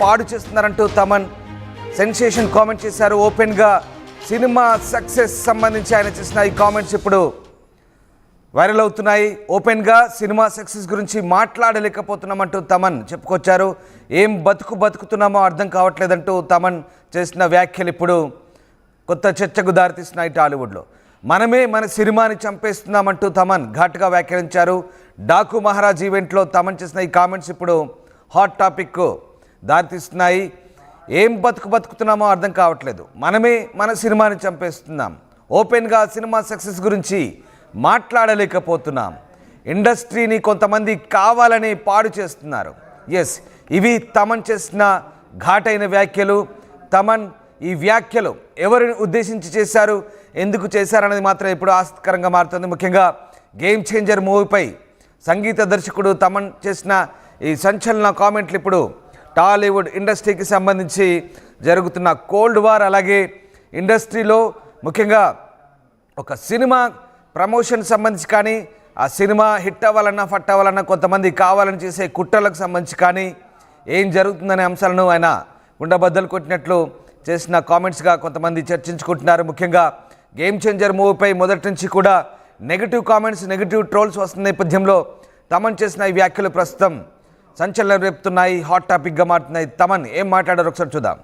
పాడు చేస్తున్నారంటూ Thaman sensation comment చేశారు. ఓపెన్గా సినిమా సక్సెస్ సంబంధించి ఆయన చేసిన ఈ కామెంట్స్ ఇప్పుడు వైరల్ అవుతున్నాయి. ఓపెన్గా సినిమా సక్సెస్ గురించి మాట్లాడలేకపోతున్నామంటూ తమన్ చెప్పుకొచ్చారు. ఏం బతుకుతున్నామో అర్థం కావట్లేదంటూ తమన్ చేసిన వ్యాఖ్యలు ఇప్పుడు కొత్త చర్చకు దారితీస్తున్నాయి టాలీవుడ్లో. మనమే మన సినిమాని చంపేస్తున్నామంటూ తమన్ ఘాటుగా వ్యాఖ్యానించారు. డాకు మహారాజ్ ఈవెంట్లో తమన్ చేసిన ఈ కామెంట్స్ ఇప్పుడు హాట్ టాపిక్ దారితీస్తున్నాయి. ఏం బతుకుతున్నామో అర్థం కావట్లేదు, మనమే మన సినిమాని చంపేస్తున్నాం. ఓపెన్గా సినిమా సక్సెస్ గురించి మాట్లాడలేకపోతున్నాం. ఇండస్ట్రీని కొంతమంది కావాలని పాడు చేస్తున్నారు. ఎస్, ఇవి తమన్ చేసిన ఘాటైన వ్యాఖ్యలు. తమన్ ఈ వ్యాఖ్యలు ఎవరిని ఉద్దేశించి చేశారు, ఎందుకు చేశారనేది మాత్రం ఇప్పుడు ఆసక్తికరంగా మారుతుంది. ముఖ్యంగా గేమ్ చేంజర్ మూవీపై సంగీత దర్శకుడు తమన్ చేసిన ఈ సంచలన కామెంట్లు ఇప్పుడు టాలీవుడ్ ఇండస్ట్రీకి సంబంధించి జరుగుతున్న కోల్డ్ వార్, అలాగే ఇండస్ట్రీలో ముఖ్యంగా ఒక సినిమా ప్రమోషన్ సంబంధించి కానీ, ఆ సినిమా హిట్ అవ్వాలన్నా ఫట్ అవ్వాలన్నా కొంతమంది కావాలని చేసే కుట్రలకు సంబంధించి కానీ ఏం జరుగుతుందనే అంశాలను ఆయన ఉండబద్దలు కొట్టినట్లు చేసిన కామెంట్స్గా కొంతమంది చర్చించుకుంటున్నారు. ముఖ్యంగా గేమ్ చేంజర్ మూవీపై మొదటి నుంచి కూడా నెగిటివ్ కామెంట్స్, నెగిటివ్ ట్రోల్స్ వస్తున్న నేపథ్యంలో తమన్ చేసిన ఈ వ్యాఖ్యలు ప్రస్తుతం సంచలనం రేపుతున్నాయి, హాట్ టాపిక్గా మారుతున్నాయి. తమన్ ఏం మాట్లాడారు ఒకసారి చూద్దాం.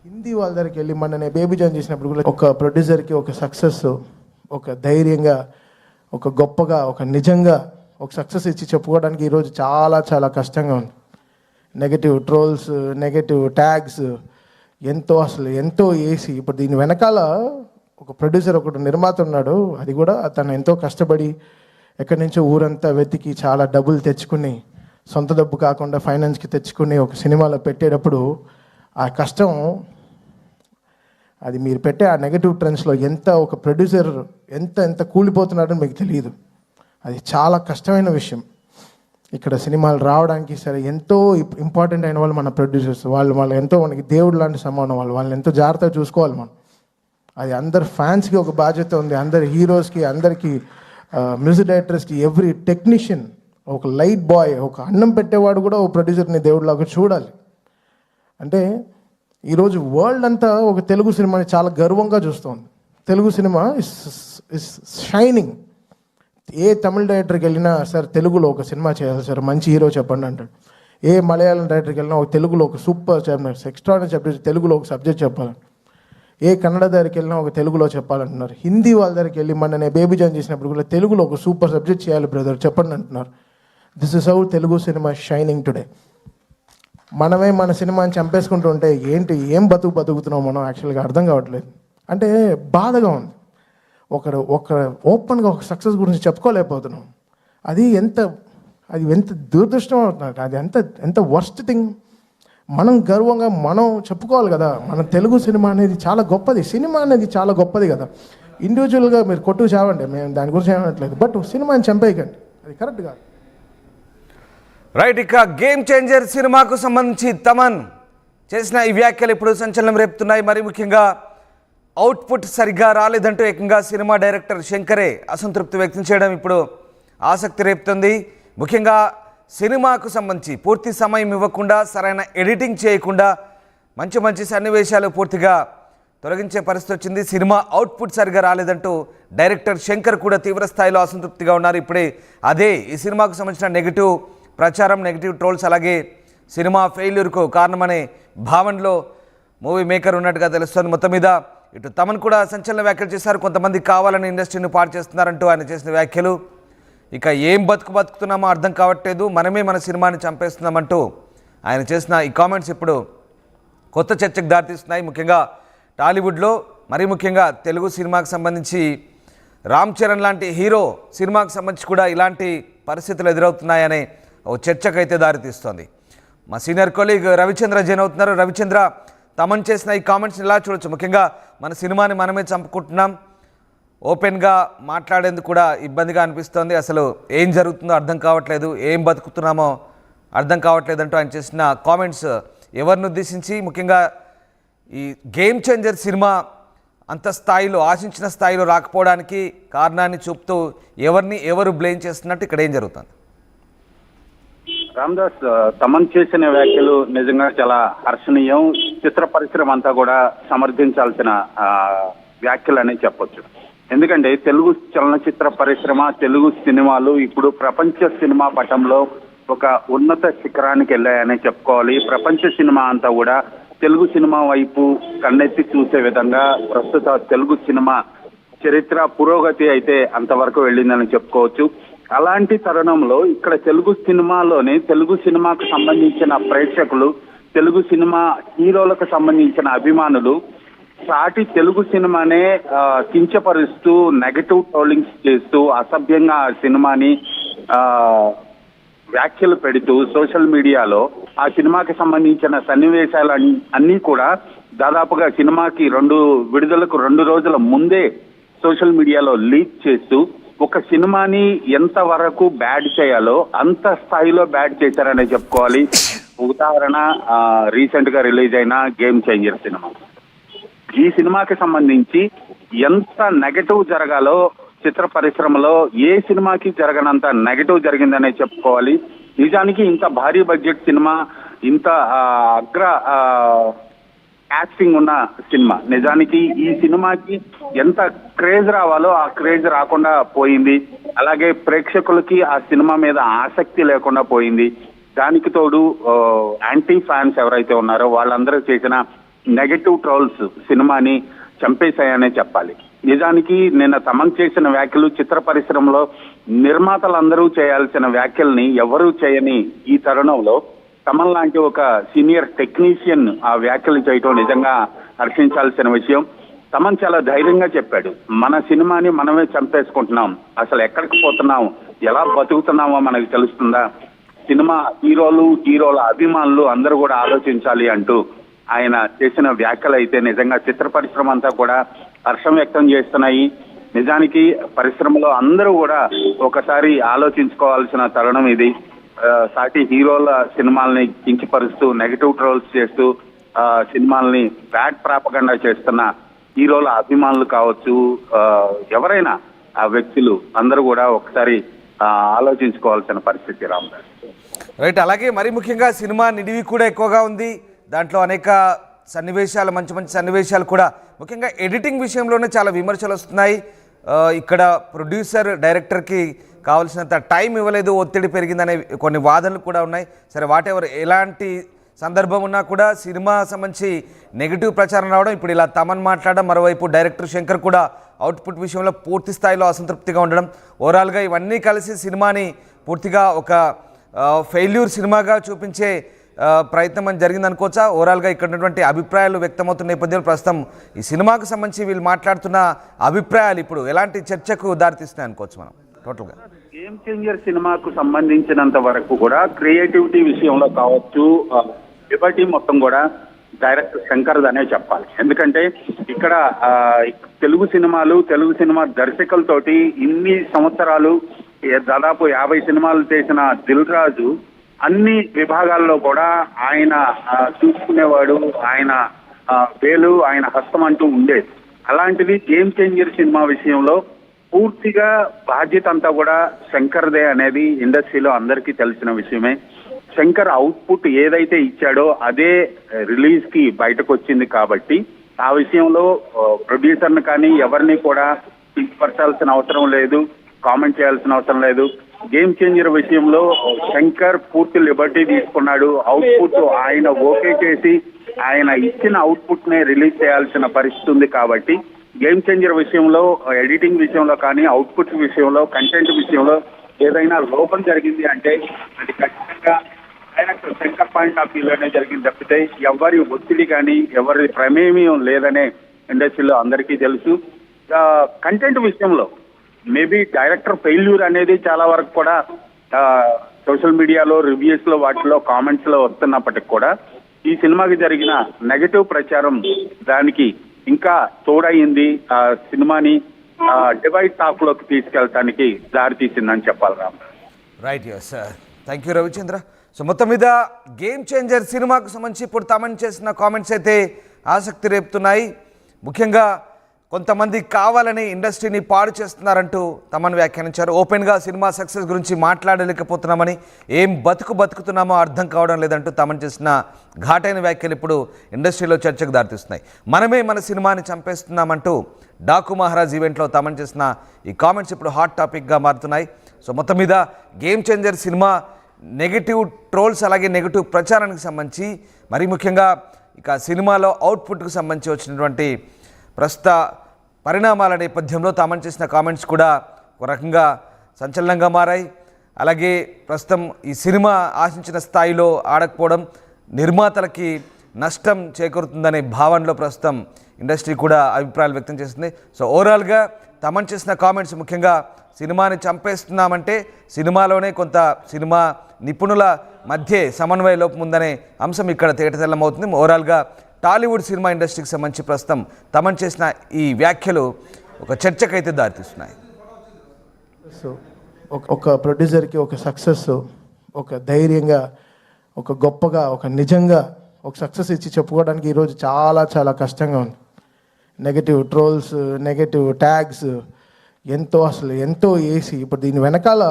హిందీ వాళ్ళ దగ్గరికి వెళ్ళి మొన్న బేబీ జాన్ చేసినప్పుడు కూడా ఒక ప్రొడ్యూసర్కి ఒక సక్సెస్, ఒక ధైర్యంగా, ఒక గొప్పగా, ఒక నిజంగా ఒక సక్సెస్ ఇచ్చి చెప్పుకోవడానికి ఈరోజు చాలా చాలా కష్టంగా ఉంది. నెగటివ్ ట్రోల్స్, నెగటివ్ ట్యాగ్స్ ఎంతో వేసి ఇప్పుడు దీని వెనకాల ఒక ప్రొడ్యూసర్, ఒకటి నిర్మాత ఉన్నాడు. అది కూడా తను ఎంతో కష్టపడి ఎక్కడి నుంచో ఊరంతా వెతికి చాలా డబ్బులు తెచ్చుకుని, సొంత డబ్బు కాకుండా ఫైనాన్స్కి తెచ్చుకుని ఒక సినిమాలో పెట్టేటప్పుడు ఆ కష్టం, అది మీరు పెట్టే ఆ నెగటివ్ ట్రెండ్స్లో ఎంత ఒక ప్రొడ్యూసర్ ఎంత కూలిపోతున్నాడని మీకు తెలియదు. అది చాలా కష్టమైన విషయం. ఇక్కడ సినిమాలు రావడానికి సరే ఎంతో ఇంపార్టెంట్ అయిన వాళ్ళు మన ప్రొడ్యూసర్స్. వాళ్ళు ఎంతో మనకి దేవుడు లాంటి సమానం. వాళ్ళని ఎంతో జాగ్రత్తగా చూసుకోవాలి మనం. అది అందరు ఫ్యాన్స్కి ఒక బాధ్యత ఉంది, అందరి హీరోస్కి, అందరికీ మ్యూజిక్ డైరెక్టర్స్కి, ఎవ్రీ టెక్నీషియన్, ఒక లైట్ బాయ్, ఒక అన్నం పెట్టేవాడు కూడా ఒక ప్రొడ్యూసర్ని దేవుడిలాగా చూడాలి. అంటే ఈరోజు వరల్డ్ అంతా ఒక తెలుగు సినిమాని చాలా గర్వంగా చూస్తుంది. Telugu cinema is shining. ఏ తమిళ డైరెక్టర్కి వెళ్ళినా సార్ తెలుగులో ఒక సినిమా చేయాలి సార్, మంచి హీరో చెప్పండి అంటాడు. ఏ మలయాళం డైరెక్టర్కి వెళ్ళినా ఒక తెలుగులో ఒక సూపర్ ఎక్స్ట్రాడినరీ సబ్జెక్ట్, తెలుగులో ఒక సబ్జెక్ట్ చెప్పాలి. ఏ కన్నడ దగ్గరికి వెళ్ళినా ఒక తెలుగులో చెప్పాలంటున్నారు. హిందీ వాళ్ళ దగ్గరికి వెళ్ళి మొన్న బేబీ జాన్ చేసినప్పుడు కూడా తెలుగులో ఒక సూపర్ సబ్జెక్ట్ చేయాలి బ్రదర్ చెప్పండి అంటున్నారు. This is how Telugu cinema shining today. మనమే మన సినిమాని చంపేసుకుంటూ ఉంటే ఏం బతుకుతున్నాం మనం యాక్చువల్గా అర్థం కావట్లేదు. అంటే బాధగా ఉంది. ఒక ఓపెన్గా ఒక సక్సెస్ గురించి చెప్పుకోలేకపోతున్నాం. అది ఎంత దురదృష్టం అవుతున్నారు. అది ఎంత వర్స్ట్ థింగ్. మనం గర్వంగా మనం చెప్పుకోవాలి కదా, మన తెలుగు సినిమా అనేది చాలా గొప్పది. సినిమా అనేది చాలా గొప్పది కదా. ఇండివిజువల్గా మీరు కొట్టు చావండి, మేము దాని గురించి ఏమనట్లేదు, బట్ సినిమాని చంపేయకండి, అది కరెక్ట్ కాదు. రైట్, ఇక గేమ్ చేంజర్ సినిమాకు సంబంధించి తమన్ చేసిన ఈ వ్యాఖ్యలు ఇప్పుడు సంచలనం రేపుతున్నాయి. మరి ముఖ్యంగా అవుట్పుట్ సరిగ్గా రాలేదంటూ ఏకంగా సినిమా డైరెక్టర్ శంకరే అసంతృప్తి వ్యక్తం చేయడం ఇప్పుడు ఆసక్తి రేపుతుంది. ముఖ్యంగా సినిమాకు సంబంధించి పూర్తి సమయం ఇవ్వకుండా, సరైన ఎడిటింగ్ చేయకుండా మంచి సన్నివేశాలు పూర్తిగా తొలగించే పరిస్థితి వచ్చింది. సినిమా అవుట్పుట్ సరిగ్గా రాలేదంటూ డైరెక్టర్ శంకర్ కూడా తీవ్ర స్థాయిలో అసంతృప్తిగా ఉన్నారు. ఇప్పుడే అదే ఈ సినిమాకు సంబంధించిన నెగిటివ్ ప్రచారం, నెగిటివ్ ట్రోల్స్, అలాగే సినిమా ఫెయిల్యూర్కు కారణమనే భావనలో మూవీ మేకర్ ఉన్నట్టుగా తెలుస్తుంది. మొత్తం మీద ఇటు తమన్ కూడా సంచలన వ్యాఖ్యలు చేశారు. కొంతమంది కావాలని ఇండస్ట్రీని పాడు చేస్తున్నారంటూ ఆయన చేసిన వ్యాఖ్యలు. ఇక ఏం బతుకుతున్నామో అర్థం కావట్లేదు, మనమే మన సినిమాని చంపేస్తున్నామంటూ ఆయన చేసిన ఈ కామెంట్స్ ఇప్పుడు కొత్త చర్చకు దారితీస్తున్నాయి. ముఖ్యంగా టాలీవుడ్లో, మరీ ముఖ్యంగా తెలుగు సినిమాకు సంబంధించి రామ్ చరణ్ లాంటి హీరో సినిమాకు సంబంధించి కూడా ఇలాంటి పరిస్థితులు ఎదురవుతున్నాయనే ఓ చర్చకైతే దారితీస్తోంది. మా సీనియర్ కొలీగ్ రవిచంద్ర జైన్ అవుతున్నారు. రవిచంద్ర, తమన్ చేసిన ఈ కామెంట్స్ని ఎలా చూడొచ్చు? ముఖ్యంగా మన సినిమాని మనమే చంపుకుంటున్నాం, ఓపెన్గా మాట్లాడేందుకు కూడా ఇబ్బందిగా అనిపిస్తోంది. అసలు ఏం జరుగుతుందో అర్థం కావట్లేదు, ఏం బతుకుతున్నామో అర్థం కావట్లేదు అంటూ ఆయన చేసిన కామెంట్స్ ఎవరిని ఉద్దేశించి, ముఖ్యంగా ఈ గేమ్ చేంజర్ సినిమా అంత స్థాయిలో, ఆశించిన స్థాయిలో రాకపోవడానికి కారణాన్ని చూపుతూ ఎవరు బ్లేమ్ చేస్తున్నట్టు ఇక్కడ ఏం జరుగుతుంది? రామ్దాస్, తమన్ చేసిన వ్యాఖ్యలు నిజంగా చాలా హర్షణీయం. చిత్ర పరిశ్రమ అంతా కూడా సమర్థించాల్సిన వ్యాఖ్యలు అని చెప్పొచ్చు. ఎందుకంటే తెలుగు చలనచిత్ర పరిశ్రమ, తెలుగు సినిమాలు ఇప్పుడు ప్రపంచ సినిమా పటంలో ఒక ఉన్నత శిఖరానికి వెళ్ళాయని చెప్పుకోవాలి. ప్రపంచ సినిమా అంతా కూడా తెలుగు సినిమా వైపు కన్నెత్తి చూసే విధంగా ప్రస్తుత తెలుగు సినిమా చరిత్ర పురోగతి అయితే అంతవరకు వెళ్ళిందని చెప్పుకోవచ్చు. అలాంటి తరుణంలో ఇక్కడ తెలుగు సినిమాలోనే తెలుగు సినిమాకు సంబంధించిన ప్రేక్షకులు, తెలుగు సినిమా హీరోలకు సంబంధించిన అభిమానులు సాటి తెలుగు సినిమానే కించపరుస్తూ, నెగటివ్ ట్రోలింగ్స్ చేస్తూ, అసభ్యంగా ఆ సినిమాని వ్యాఖ్యలు పెడుతూ సోషల్ మీడియాలో ఆ సినిమాకి సంబంధించిన సన్నివేశాలు అన్నీ కూడా దాదాపుగా సినిమాకి విడుదలకు 2 రోజుల ముందే సోషల్ మీడియాలో లీక్ చేస్తూ ఒక సినిమాని ఎంత వరకు బ్యాడ్ చేయాలో అంత స్థాయిలో బ్యాడ్ చేశారనే చెప్పుకోవాలి. ఉదాహరణ, రీసెంట్ గా రిలీజ్ అయిన గేమ్ చేంజర్ సినిమా. ఈ సినిమాకి సంబంధించి ఎంత నెగటివ్ జరగాలో చిత్ర పరిశ్రమలో ఏ సినిమాకి జరగనంత నెగటివ్ జరిగిందనే చెప్పుకోవాలి. నిజానికి ఇంత భారీ బడ్జెట్ సినిమా, ఇంత అగ్ర యాక్టింగ్ ఉన్న సినిమా, నిజానికి ఈ సినిమాకి ఎంత క్రేజ్ రావాలో ఆ క్రేజ్ రాకుండా పోయింది. అలాగే ప్రేక్షకులకి ఆ సినిమా మీద ఆసక్తి లేకుండా పోయింది. దానికి తోడు యాంటీ ఫ్యాన్స్ ఎవరైతే ఉన్నారో వాళ్ళందరూ చేసిన నెగటివ్ ట్రోల్స్ సినిమాని చంపేశాయనే చెప్పాలి. నిజానికి నిన్న తమన్ చేసిన వ్యాఖ్యలు చిత్ర పరిశ్రమలో నిర్మాతలందరూ చేయాల్సిన వ్యాఖ్యల్ని ఎవరూ చేయని ఈ తరుణంలో తమన్ లాంటి ఒక సీనియర్ టెక్నీషియన్ ఆ వ్యాఖ్యలు చేయటం నిజంగా హర్షించాల్సిన విషయం. తమన్ చాలా ధైర్యంగా చెప్పాడు, మన సినిమాని మనమే చంపేసుకుంటున్నాం, అసలు ఎక్కడికి పోతున్నాం, ఎలా బతుకుతున్నామో మనకు తెలుస్తుందా, సినిమా హీరోల అభిమానులు అందరూ కూడా ఆలోచించాలి అంటూ ఆయన చేసిన వ్యాఖ్యలు అయితే నిజంగా చిత్ర పరిశ్రమ అంతా కూడా హర్షం వ్యక్తం చేస్తున్నాయి. నిజానికి పరిశ్రమలో అందరూ కూడా ఒకసారి ఆలోచించుకోవాల్సిన తరుణం ఇది. సాటి హీరోల సినిమాల్ని కించపరుస్తూ, నెగటివ్ ట్రోల్స్ చేస్తూ సినిమాల్ని బ్యాడ్ ప్రాపగండా చేస్తున్న హీరోల అభిమానులు కావచ్చు, ఎవరైనా ఆ వ్యక్తులు అందరూ కూడా ఒకసారి ఆలోచించుకోవాల్సిన పరిస్థితి. రామ్దాస్ రైట్. అలాగే మరి ముఖ్యంగా సినిమా నిడివి కూడా ఎక్కువగా ఉంది. దాంట్లో అనేక సన్నివేశాలు, మంచి సన్నివేశాలు కూడా, ముఖ్యంగా ఎడిటింగ్ విషయంలోనే చాలా విమర్శలు వస్తున్నాయి. ఇక్కడ ప్రొడ్యూసర్ డైరెక్టర్కి కావాల్సినంత టైం ఇవ్వలేదు, ఒత్తిడి పెరిగిందనే కొన్ని వాదనలు కూడా ఉన్నాయి. సరే, వాటెవర్ ఎలాంటి సందర్భం ఉన్నా కూడా సినిమా సంబంధించి నెగిటివ్ ప్రచారం రావడం, ఇప్పుడు ఇలా తమన్ మాట్లాడడం, మరోవైపు డైరెక్టర్ శంకర్ కూడా అవుట్పుట్ విషయంలో పూర్తి స్థాయిలో అసంతృప్తిగా ఉండడం, ఓవరాల్గా ఇవన్నీ కలిసి సినిమాని పూర్తిగా ఒక ఫెయిల్యూర్ సినిమాగా చూపించే ప్రయత్నం అని జరిగింది అనుకోవచ్చా? ఓవరాల్గా ఇక్కడ ఉన్నటువంటి అభిప్రాయాలు వ్యక్తమవుతున్న నేపథ్యంలో ప్రస్తుతం ఈ సినిమాకు సంబంధించి వీళ్ళు మాట్లాడుతున్న అభిప్రాయాలు ఇప్పుడు ఎలాంటి చర్చకు దారితీస్తున్నాయి అనుకోవచ్చు మనం టోటల్గా? గేమ్ చేంజర్ సినిమాకు సంబంధించినంత వరకు కూడా క్రియేటివిటీ విషయంలో కావచ్చు, లిబర్టీ మొత్తం కూడా డైరెక్టర్ శంకర్ అనే చెప్పాలి. ఎందుకంటే ఇక్కడ తెలుగు సినిమా దర్శకులతోటి ఇన్ని సంవత్సరాలు దాదాపు 50 సినిమాలు చేసిన దిల్ రాజు అన్ని విభాగాల్లో కూడా ఆయన చూసుకునేవాడు, ఆయన వేలు, ఆయన హస్తం అంటూ ఉండేది. అలాంటిది గేమ్ చేంజర్ సినిమా విషయంలో పూర్తిగా బాధ్యత అంతా కూడా శంకర్దే అనేది ఇండస్ట్రీలో అందరికీ తెలిసిన విషయమే. శంకర్ అవుట్పుట్ ఏదైతే ఇచ్చాడో అదే రిలీజ్ కి బయటకు వచ్చింది కాబట్టి ఆ విషయంలో ప్రొడ్యూసర్ని కానీ ఎవరిని కూడా కించపరచాల్సిన అవసరం లేదు, కామెంట్ చేయాల్సిన అవసరం లేదు. గేమ్ చేంజర్ విషయంలో శంకర్ పూర్తి లిబర్టీ తీసుకున్నాడు. అవుట్పుట్ ఆయన ఓకే చేసి ఆయన ఇచ్చిన అవుట్పుట్ నే రిలీజ్ చేయాల్సిన పరిస్థితి ఉంది కాబట్టి గేమ్ చేంజర్ విషయంలో, ఎడిటింగ్ విషయంలో కానీ, అవుట్పుట్ విషయంలో, కంటెంట్ విషయంలో ఏదైనా లోపం జరిగింది అంటే అది ఖచ్చితంగా డైరెక్టర్ శంకర్ పాయింట్ ఆఫ్ వ్యూలోనే జరిగింది తప్పితే ఎవరి ఒత్తిడి కానీ ఎవరి ప్రమేయం లేదనే ఇండస్ట్రీలో అందరికీ తెలుసు. కంటెంట్ విషయంలో మేబీ డైరెక్టర్ ఫెయిల్యూర్ అనేది చాలా వరకు కూడా సోషల్ మీడియాలో, రివ్యూస్ లో, వాటిలో కామెంట్స్ లో వస్తున్నప్పటికి కూడా ఈ సినిమాకి జరిగిన నెగటివ్ ప్రచారం దానికి ఇంకా తోడయింది, ఆ సినిమాని డివైడ్ టాక్ లోకి తీసుకెళ్ళటానికి దారి తీసిందని చెప్పాలి. Ram right, yes, thank you Ravichandra. So మొత్తం మీద గేమ్ చేంజర్ సినిమాకు సంబంధించి ఇప్పుడు తమన్ చేసిన కామెంట్స్ అయితే ఆసక్తి రేపుతున్నాయి. ముఖ్యంగా కొంతమంది కావాలని ఇండస్ట్రీని పాడు చేస్తున్నారంటూ తమన్ వ్యాఖ్యానించారు. ఓపెన్గా సినిమా సక్సెస్ గురించి మాట్లాడలేకపోతున్నామని, ఏం బతుకుతున్నామో అర్థం కావడం లేదంటూ తమన్ చేసిన ఘాటైన వ్యాఖ్యలు ఇప్పుడు ఇండస్ట్రీలో చర్చకు దారితీస్తున్నాయి. మనమే మన సినిమాని చంపేస్తున్నామంటూ డాకు మహారాజ్ ఈవెంట్లో తమన్ చేసిన ఈ కామెంట్స్ ఇప్పుడు హాట్ టాపిక్గా మారుతున్నాయి. సో మొత్తం మీద game changer cinema negative trolls అలాగే నెగిటివ్ ప్రచారానికి సంబంధించి మరీ ముఖ్యంగా ఇక సినిమాలో అవుట్పుట్కు సంబంధించి వచ్చినటువంటి ప్రస్తుత పరిణామాల నేపథ్యంలో తమన్ చేసిన కామెంట్స్ కూడా ఒక రకంగా సంచలనంగా మారాయి. అలాగే ప్రస్తుతం ఈ సినిమా ఆశించిన స్థాయిలో ఆడకపోవడం నిర్మాతలకి నష్టం చేకూరుతుందనే భావనలో ప్రస్తుతం ఇండస్ట్రీ కూడా అభిప్రాయాలు వ్యక్తం చేస్తుంది. సో ఓవరాల్గా తమన్ చేసిన కామెంట్స్ ముఖ్యంగా సినిమాని చంపేస్తున్నామంటే సినిమాలోనే కొంత సినిమా నిపుణుల మధ్య సమన్వయ లోపం ఉందనే అంశం ఇక్కడ తేటతెల్లమవుతుంది. ఓవరాల్గా టాలీవుడ్ సినిమా ఇండస్ట్రీకి సంబంధించి ప్రస్తుతం తమన్ చేసిన ఈ వ్యాఖ్యలు ఒక చర్చకైతే దారితీస్తున్నాయి. సో ఒక ప్రొడ్యూసర్కి ఒక సక్సెస్ ఒక ధైర్యంగా ఒక గొప్పగా ఒక నిజంగా ఒక సక్సెస్ ఇచ్చి చెప్పుకోవడానికి ఈరోజు చాలా చాలా కష్టంగా ఉంది. నెగటివ్ ట్రోల్స్, నెగటివ్ ట్యాగ్స్ ఎంతో వేసి ఇప్పుడు దీని వెనకాల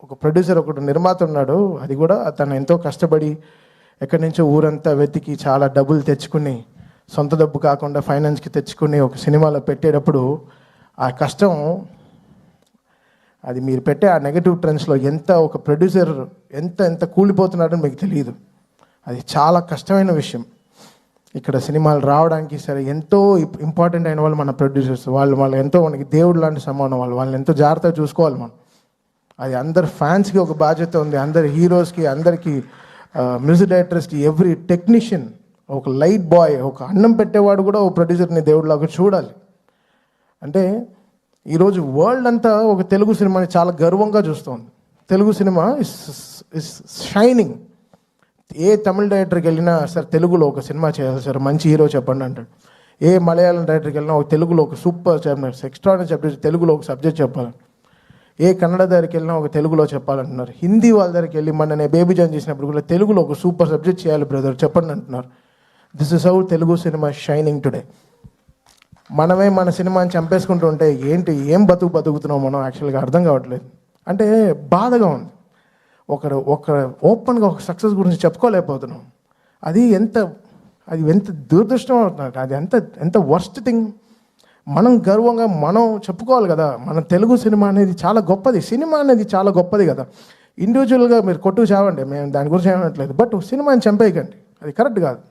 ఒక ప్రొడ్యూసర్ ఒకటి నిర్మాత ఉన్నాడు. అది కూడా తను ఎంతో కష్టపడి ఎక్కడి నుంచో ఊరంతా వెతికి చాలా డబ్బులు తెచ్చుకుని సొంత డబ్బు కాకుండా ఫైనాన్స్కి తెచ్చుకుని ఒక సినిమాలో పెట్టేటప్పుడు ఆ కష్టం అది మీరు పెట్టే ఆ నెగటివ్ ట్రెండ్స్లో ఒక ప్రొడ్యూసర్ ఎంత కూలిపోతున్నాడో మీకు తెలియదు. అది చాలా కష్టమైన విషయం. ఇక్కడ సినిమాలు రావడానికి సరే ఎంతో ఇంపార్టెంట్ అయిన వాళ్ళు మన ప్రొడ్యూసర్స్. వాళ్ళు ఎంతో మనకి దేవుడు లాంటి సమానం. వాళ్ళని ఎంతో జాగ్రత్తగా చూసుకోవాలి మనం. అది అందరు ఫ్యాన్స్కి ఒక బాధ్యత ఉంది, అందరి హీరోస్కి, అందరికీ మ్యూజిక్ డైరెక్టర్స్కి, ఎవ్రీ టెక్నీషియన్, ఒక లైట్ బాయ్, ఒక అన్నం పెట్టేవాడు కూడా ఒక ప్రొడ్యూసర్ని దేవుడిలాగా చూడాలి. అంటే ఈరోజు వరల్డ్ అంతా ఒక తెలుగు సినిమాని చాలా గర్వంగా చూస్తుంది. Telugu cinema is shining. ఏ తమిళ డైరెక్టర్కి వెళ్ళినా సార్ తెలుగులో ఒక సినిమా చేయాలి సార్, మంచి హీరో చెప్పండి అంటాడు. ఏ మలయాళం డైరెక్టర్కి వెళ్ళినా ఒక తెలుగులో ఒక సూపర్ ఎక్స్ట్రాడినరీ సబ్జెక్ట్, తెలుగులో ఒక సబ్జెక్ట్ చెప్పాలి. ఏ కన్నడ దగ్గరికి వెళ్ళినా ఒక తెలుగులో చెప్పాలంటున్నారు. హిందీ వాళ్ళ దగ్గరికి వెళ్ళి మొన్న నేను బేబీ జాన్ చేసినప్పుడు కూడా తెలుగులో ఒక సూపర్ సబ్జెక్ట్ చేయాలి బ్రదర్ చెప్పండి అంటున్నారు. This is how Telugu cinema shining today. మనమే మన సినిమాని చంపేసుకుంటూ ఉంటే ఏం బతుకుతున్నాం మనం యాక్చువల్గా అర్థం కావట్లేదు. అంటే బాధగా ఉంది. ఒక ఓపెన్గా ఒక సక్సెస్ గురించి చెప్పుకోలేకపోతున్నాం. అది ఎంత దురదృష్టం అవుతున్నారు. అది ఎంత వర్స్ట్ థింగ్. మనం గర్వంగా మనం చెప్పుకోవాలి కదా, మన తెలుగు సినిమా అనేది చాలా గొప్పది. సినిమా అనేది చాలా గొప్పది కదా. ఇండివిజువల్గా మీరు కొట్టుకు చావండి, మేము దాని గురించి ఏమనట్లేదు, బట్ సినిమాని చంపేయకండి, అది కరెక్ట్ కాదు.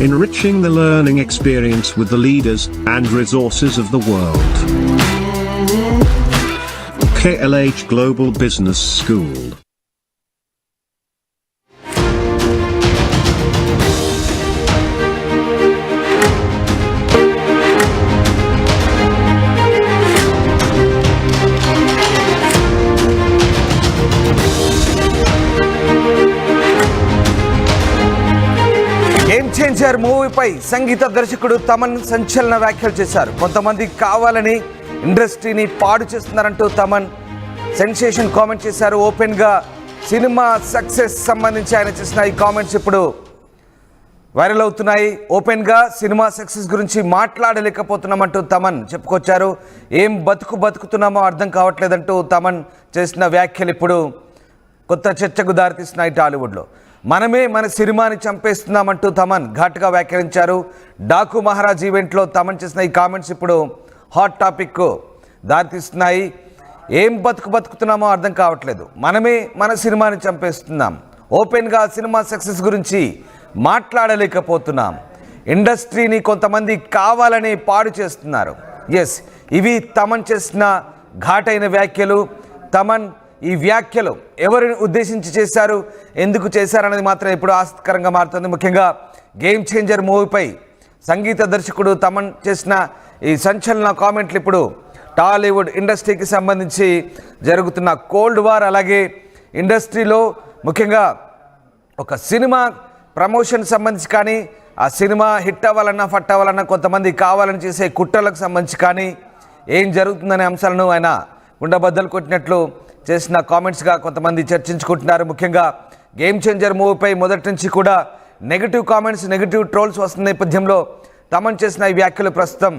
Enriching the learning experience with the leaders and resources of the world. KLH Global Business School. Game changer మూవీపై సంగీత దర్శకుడు తమన్ సంచలన వ్యాఖ్యలు చేశారు. కొంతమంది కావాలని ఇండస్ట్రీని పాడు చేస్తున్నారంటూ తమన్ సెన్సేషన్ కామెంట్ చేశారు. ఓపెన్గా సినిమా సక్సెస్ సంబంధించి ఆయన చేసిన ఈ కామెంట్స్ ఇప్పుడు వైరల్ అవుతున్నాయి. ఓపెన్గా సినిమా సక్సెస్ గురించి మాట్లాడలేకపోతున్నామంటూ తమన్ చెప్పుకొచ్చారు. ఏం బతుకుతున్నామో అర్థం కావట్లేదంటూ తమన్ చేసిన వ్యాఖ్యలు ఇప్పుడు కొత్త చర్చకు దారితీస్తున్నాయి టాలీవుడ్లో. మనమే మన సినిమాని చంపేస్తున్నామంటూ తమన్ ఘాటుగా వ్యాఖ్యానించారు. డాకు మహారాజ్ ఈవెంట్లో తమన్ చేసిన ఈ కామెంట్స్ ఇప్పుడు హాట్ టాపిక్ దారితీస్తున్నాయి. ఏం బతుకుతున్నామో అర్థం కావట్లేదు, మనమే మన సినిమాని చంపేస్తున్నాం, ఓపెన్గా సినిమా సక్సెస్ గురించి మాట్లాడలేకపోతున్నాం, ఇండస్ట్రీని కొంతమంది కావాలని పాడు చేస్తున్నారు. ఎస్, ఇవి తమన్ చేసిన ఘాటైన వ్యాఖ్యలు. తమన్ ఈ వ్యాఖ్యలు ఎవరిని ఉద్దేశించి చేశారు, ఎందుకు చేశారనేది మాత్రం ఇప్పుడు ఆసక్తికరంగా మారుతుంది. ముఖ్యంగా గేమ్ చేంజర్ మూవీపై సంగీత దర్శకుడు తమన్ చేసిన ఈ సంచలన కామెంట్లు ఇప్పుడు టాలీవుడ్ ఇండస్ట్రీకి సంబంధించి జరుగుతున్న కోల్డ్ వార్, అలాగే ఇండస్ట్రీలో ముఖ్యంగా ఒక సినిమా ప్రమోషన్ సంబంధించి కానీ, ఆ సినిమా హిట్ అవ్వాలన్నా ఫట్ అవ్వాలన్నా కొంతమంది కావాలని చేసే కుట్రలకు సంబంధించి కానీ ఏం జరుగుతుందనే అంశాలను ఆయన ఉండబద్దలు కొట్టినట్లు చేసిన కామెంట్స్గా కొంతమంది చర్చించుకుంటున్నారు. ముఖ్యంగా గేమ్ చేంజర్ మూవీపై మొదటి నుంచి కూడా నెగిటివ్ కామెంట్స్, నెగిటివ్ ట్రోల్స్ వస్తున్న నేపథ్యంలో తమన్ చేసిన ఈ వ్యాఖ్యలు ప్రస్తుతం